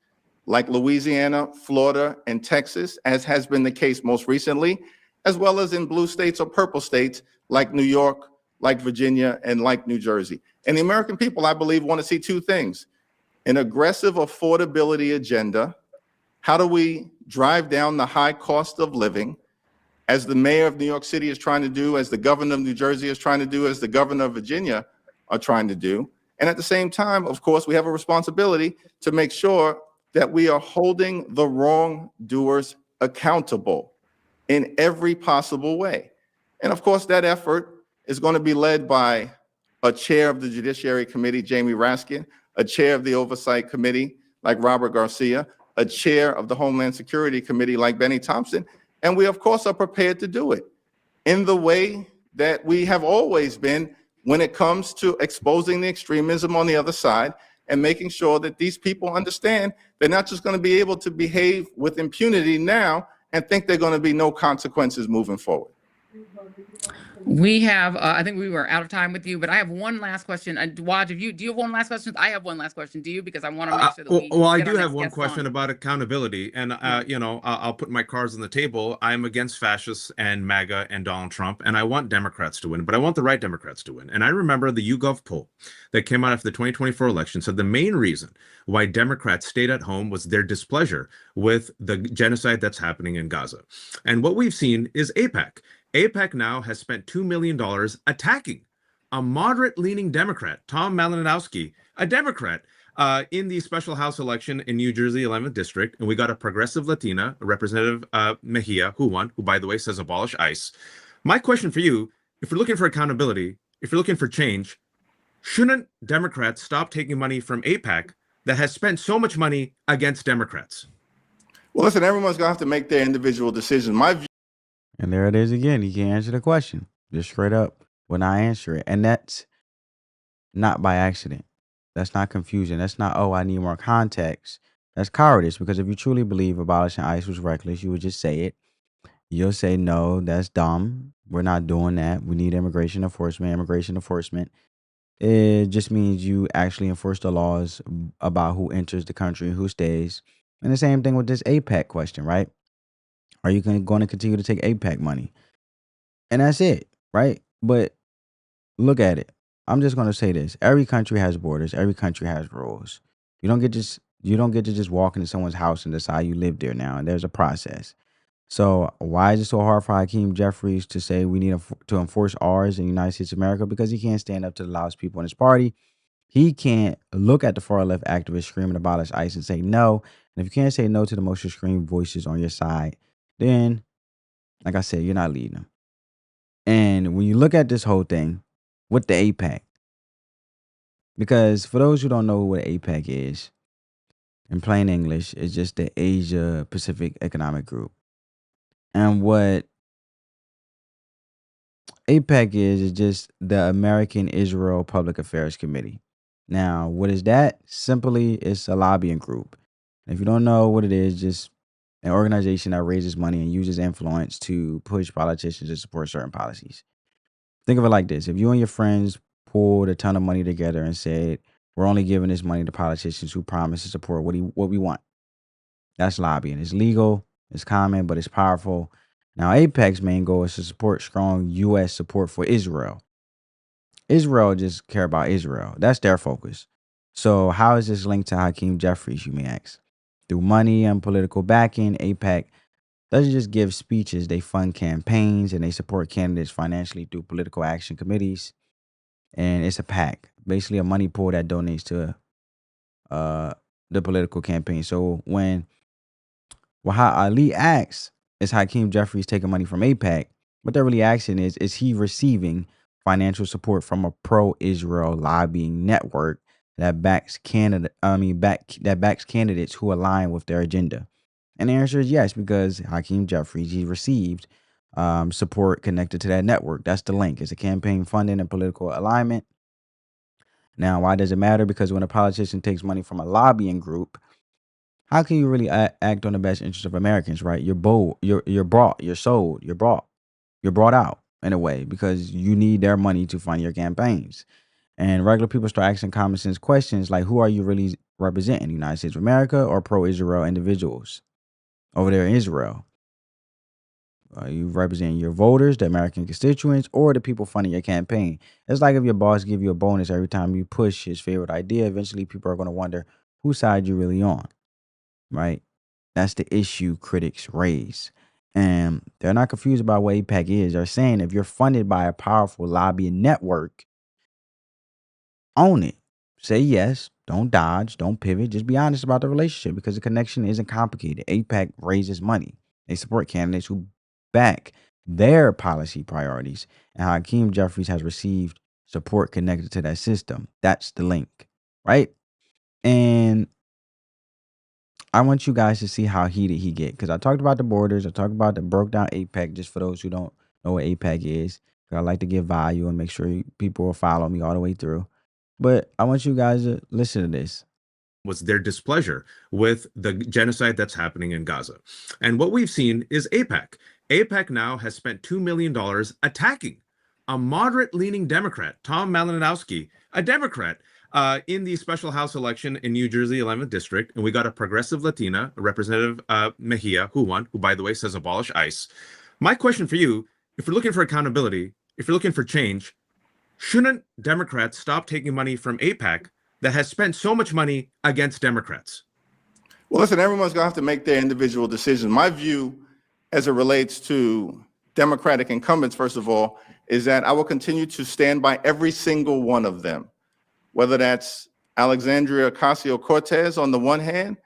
like Louisiana, Florida, and Texas, as has been the case most recently, as well as in blue states or purple states like New York, like Virginia, and like New Jersey. And the American people, I believe, want to see two things: an aggressive affordability agenda. How do we drive down the high cost of living, as the mayor of New York City is trying to do, as the governor of New Jersey is trying to do, as the governor of Virginia are trying to do? And at the same time, of course, we have a responsibility to make sure that we are holding the wrongdoers accountable in every possible way. And of course, that effort is going to be led by a chair of the Judiciary Committee, Jamie Raskin, a chair of the Oversight Committee, like Robert Garcia, a chair of the Homeland Security Committee, like Benny Thompson. And we, of course, are prepared to do it in the way that we have always been when it comes to exposing the extremism on the other side and making sure that these people understand they're not just going to be able to behave with impunity now and think they're going to be no consequences moving forward. We have, I think we were out of time with you, but I have one last question. Waj, do you have one last question? I have one last question. Do you? Because I want to make sure that we well, I get our do next have one guest question on. about accountability, and I'll put my cards on the table. I'm against fascists and MAGA and Donald Trump, and I want Democrats to win, but I want the right Democrats to win. And I remember the YouGov poll that came out after the 2024 election said the main reason why Democrats stayed at home was their displeasure with the genocide that's happening in Gaza. And what we've seen is AIPAC. AIPAC now has spent $2 million attacking a moderate-leaning Democrat, Tom Malinowski, a Democrat, in the special House election in New Jersey 11th District. And we got a progressive Latina, Representative Mejia, who won, who, by the way, says abolish ICE. My question for you, if you're looking for accountability, if you're looking for change, shouldn't Democrats stop taking money from AIPAC that has spent so much money against Democrats? Well, listen, everyone's going to have to make their individual decision. My view. And there it is again. He can't answer the question. Just straight up will not answer it. And that's not by accident. That's not confusion. That's not, oh, I need more context. That's cowardice, because if you truly believe abolishing ICE was reckless, you would just say it. You'll say, no, that's dumb. We're not doing that. We need immigration enforcement. Immigration enforcement, it just means you actually enforce the laws about who enters the country and who stays. And the same thing with this AIPAC question, right? Are you going to continue to take AIPAC money? And that's it, right? But look at it. I'm just going to say this. Every country has borders. Every country has rules. You don't get to just walk into someone's house and decide you live there now. And there's a process. So why is it so hard for Hakeem Jeffries to say we need to enforce ours in the United States of America? Because he can't stand up to the loudest people in his party. He can't look at the far left activists screaming abolish ICE and say no. And if you can't say no to the most extreme voices on your side, then, like I said, you're not leading them. And when you look at this whole thing with the AIPAC, because for those who don't know what AIPAC is, in plain English, it's just the Asia Pacific Economic Group. And what AIPAC is just the American Israel Public Affairs Committee. Now, what is that? Simply, it's a lobbying group. And if you don't know what it is, just an organization that raises money and uses influence to push politicians to support certain policies. Think of it like this. If you and your friends pulled a ton of money together and said, we're only giving this money to politicians who promise to support what we want. That's lobbying. It's legal, it's common, but it's powerful. Now, AIPAC's main goal is to support strong U.S. support for Israel. Israel just care about Israel. That's their focus. So how is this linked to Hakeem Jeffries, you may ask? Through money and political backing, AIPAC doesn't just give speeches. They fund campaigns and they support candidates financially through political action committees. And it's a PAC, basically a money pool that donates to the political campaign. So when Waha Ali asks, is Hakeem Jeffries taking money from AIPAC? What they're really asking is he receiving financial support from a pro-Israel lobbying network that backs candidates who align with their agenda? And the answer is yes, because Hakeem Jeffries, he received support connected to that network. That's the link. It's a campaign funding and political alignment. Now, why does it matter? Because when a politician takes money from a lobbying group, how can you really act on the best interest of Americans, right? You're bold, you're bought, you're sold, you're brought out in a way because you need their money to fund your campaigns. And regular people start asking common sense questions like, who are you really representing? The United States of America or pro-Israel individuals over there in Israel? Are you representing your voters, the American constituents, or the people funding your campaign? It's like if your boss give you a bonus every time you push his favorite idea, eventually people are going to wonder whose side you're really on, right? That's the issue critics raise. And they're not confused about what AIPAC is. They're saying if you're funded by a powerful lobbying network, own it. Say yes. Don't dodge. Don't pivot. Just be honest about the relationship because the connection isn't complicated. AIPAC raises money. They support candidates who back their policy priorities. And Hakeem Jeffries has received support connected to that system. That's the link, right? And I want you guys to see how heated he get because I talked about the borders. I talked about the broke down AIPAC just for those who don't know what AIPAC is. I like to give value and make sure people will follow me all the way through. But I want you guys to listen to this. Was their displeasure with the genocide that's happening in Gaza. And what we've seen is AIPAC. AIPAC now has spent $2 million attacking a moderate-leaning Democrat, Tom Malinowski, a Democrat, in the special House election in New Jersey 11th District. And we got a progressive Latina, Representative Mejia, who won, who, by the way, says abolish ICE. My question for you, if you're looking for accountability, if you're looking for change, shouldn't Democrats stop taking money from AIPAC that has spent so much money against Democrats? Well, listen, everyone's going to have to make their individual decision. My view as it relates to Democratic incumbents, first of all, is that I will continue to stand by every single one of them, whether that's Alexandria Ocasio-Cortez on the one hand,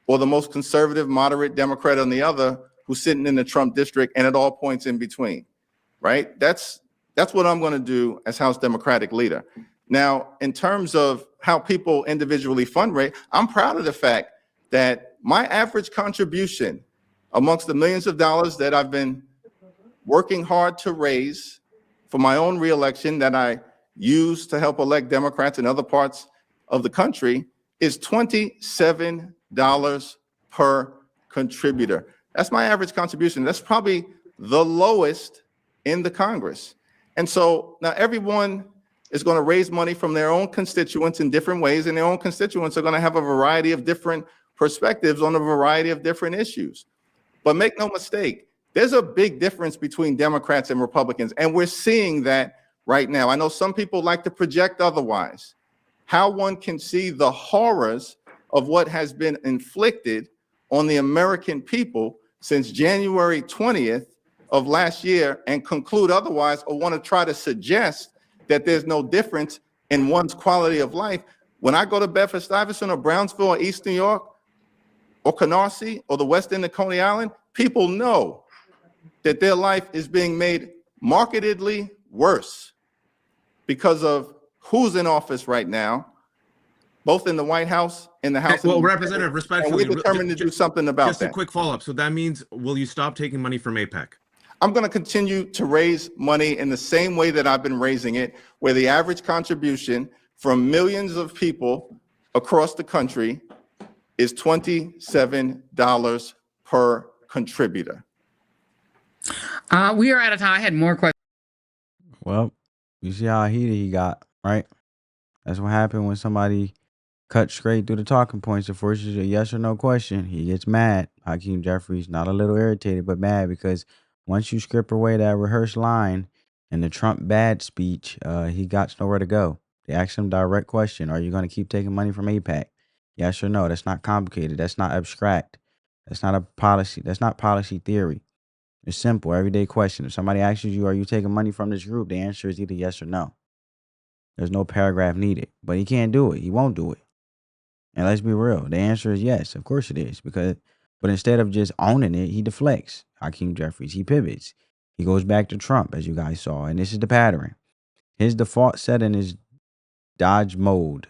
or the most conservative, moderate Democrat on the other, who's sitting in the Trump district and at all points in between, right? That's what I'm going to do as House Democratic leader. Now, in terms of how people individually fundraise, I'm proud of the fact that my average contribution amongst the millions of dollars that I've been working hard to raise for my own reelection that I use to help elect Democrats in other parts of the country is $27 per contributor. That's my average contribution. That's probably the lowest in the Congress. And so now everyone is going to raise money from their own constituents in different ways, and their own constituents are going to have a variety of different perspectives on a variety of different issues. But make no mistake, there's a big difference between Democrats and Republicans, and we're seeing that right now. I know some people like to project otherwise. How one can see the horrors of what has been inflicted on the American people since January 20th of last year and conclude otherwise, or want to try to suggest that there's no difference in one's quality of life. When I go to Bedford-Stuyvesant or Brownsville or East New York or Canarsie or the West End of Coney Island, people know that their life is being made markedly worse because of who's in office right now, both in the White House and the House. Well, Representative, respectfully, and we're determined to do something about that. Just a quick follow-up. So that means, will you stop taking money from AIPAC? I'm going to continue to raise money in the same way that I've been raising it, where the average contribution from millions of people across the country is $27 per contributor. We are out of time. I had more questions. Well, you see how heated he got, right? That's what happened when somebody cuts straight through the talking points and forces a yes or no question. He gets mad. Hakeem Jeffries, not a little irritated, but mad because once you script away that rehearsed line in the Trump bad speech, he got nowhere to go. They asked him direct question: are you going to keep taking money from AIPAC? Yes or no? That's not complicated. That's not abstract. That's not a policy. That's not policy theory. It's simple, everyday question. If somebody asks you, are you taking money from this group? The answer is either yes or no. There's no paragraph needed. But he can't do it. He won't do it. And let's be real. The answer is yes. Of course it is. But instead of just owning it, he deflects. Hakeem Jeffries, he pivots. He goes back to Trump, as you guys saw. And this is the pattern. His default setting is dodge mode.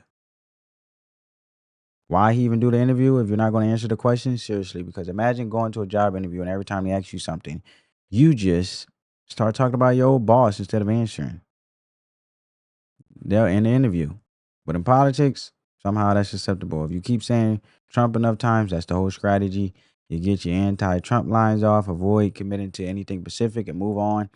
Why he even do the interview if you're not going to answer the question? Seriously, because imagine going to a job interview and every time they ask you something, you just start talking about your old boss instead of answering. They're in the interview. But in politics, somehow that's acceptable. If you keep saying Trump enough times, that's the whole strategy. You get your anti-Trump lines off, avoid committing to anything specific and move on.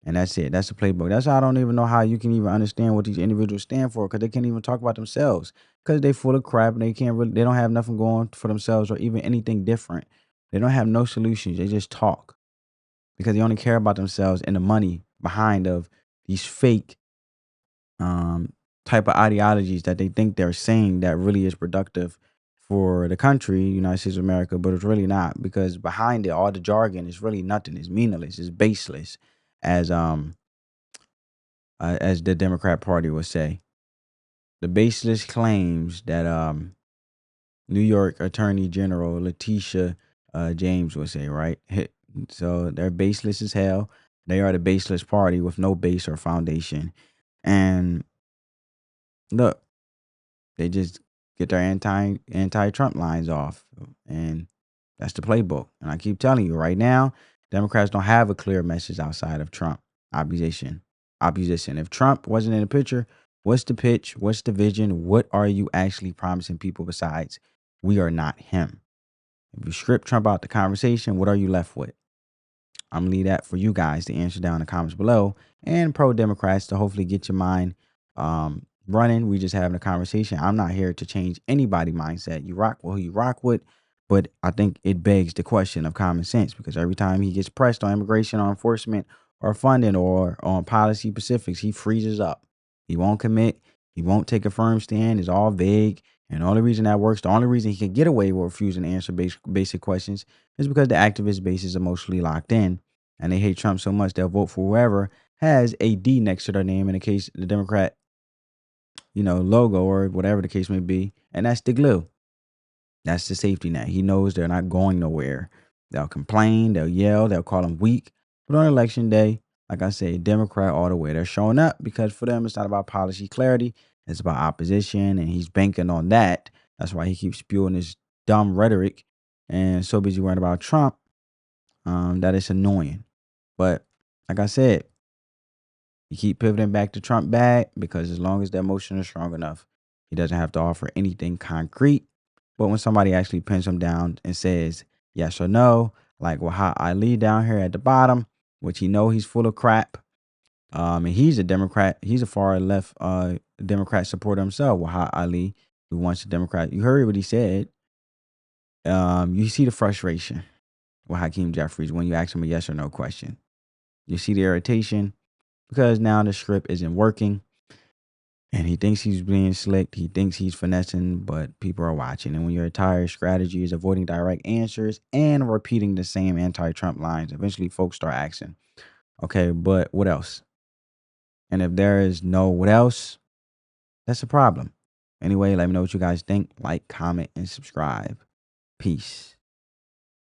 And that's it. That's the playbook. That's why I don't even know how you can even understand what these individuals stand for, because they can't even talk about themselves, because they full of crap and they don't have nothing going for themselves or even anything different. They don't have no solutions. They just talk because they only care about themselves and the money behind of these fake type of ideologies that they think they're saying that really is productive for the country, United States of America, but it's really not, because behind it, all the jargon is really nothing. It's meaningless. It's baseless, as the Democrat Party would say. The baseless claims that New York Attorney General Letitia James would say, right? So they're baseless as hell. They are the baseless party with no base or foundation. And look, they just get their anti-Trump lines off, and that's the playbook. And I keep telling you right now, Democrats don't have a clear message outside of Trump opposition. If Trump wasn't in the picture, what's the pitch? What's the vision? What are you actually promising people besides we are not him? If you strip Trump out the conversation, what are you left with? I'm gonna leave that for you guys to answer down in the comments below, and pro Democrats to hopefully get your mind running. We just having a conversation. I'm not here to change anybody's mindset. You rock with who you rock with, but I think it begs the question of common sense, because every time he gets pressed on immigration or enforcement or funding or on policy specifics, he freezes up. He won't commit. He won't take a firm stand. It's all vague. And the only reason that works, the only reason he can get away with refusing to answer basic questions is because the activist base is emotionally locked in, and they hate Trump so much they'll vote for whoever has a D next to their name in the case the Democrat, logo or whatever the case may be, and that's the glue. That's the safety net. He knows they're not going nowhere. They'll complain, they'll yell, they'll call him weak, but on election day, like I said, Democrat all the way. They're showing up because for them it's not about policy clarity, it's about opposition, and he's banking on that. That's why he keeps spewing this dumb rhetoric and so busy worrying about Trump, that it's annoying. But like I said, you keep pivoting back to Trump bad, because as long as the emotion is strong enough, he doesn't have to offer anything concrete. But when somebody actually pins him down and says yes or no, like Waha Ali down here at the bottom, which he's full of crap. And he's a Democrat. He's a far left Democrat supporter himself, Waha Ali, who wants a Democrat. You heard what he said. You see the frustration with Hakeem Jeffries when you ask him a yes or no question. You see the irritation, because now the script isn't working, and he thinks he's being slick. He thinks he's finessing, but people are watching. And when your entire strategy is avoiding direct answers and repeating the same anti-Trump lines, eventually folks start asking, okay, but what else? And if there is no what else, that's a problem. Anyway, let me know what you guys think. Like, comment, and subscribe. Peace.